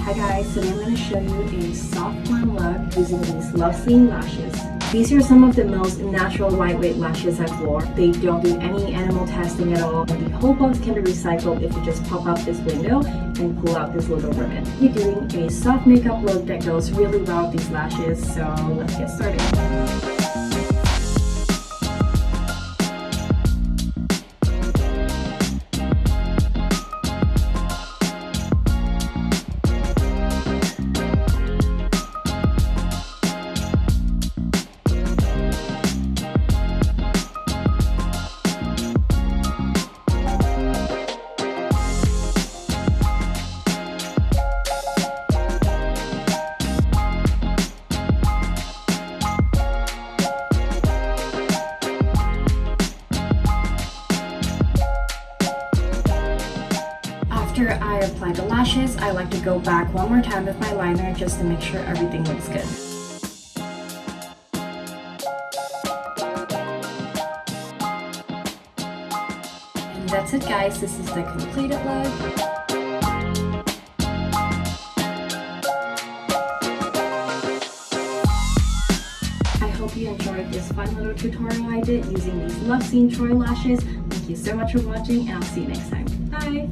Hi guys, today I'm going to show you a soft glam look using these LoveSeen lashes. These are some of the most natural lightweight lashes I've worn. They don't do any animal testing at all, and the whole box can be recycled if you just pop out this window and pull out this little ribbon. You're doing a soft makeup look that goes really well with these lashes, so let's get started. After I apply the lashes, I like to go back one more time with my liner just to make sure everything looks good. And that's it guys, this is the completed look. I hope you enjoyed this fun little tutorial I did using these LoveSeen Troi lashes. Thank you so much for watching and I'll see you next time. Bye!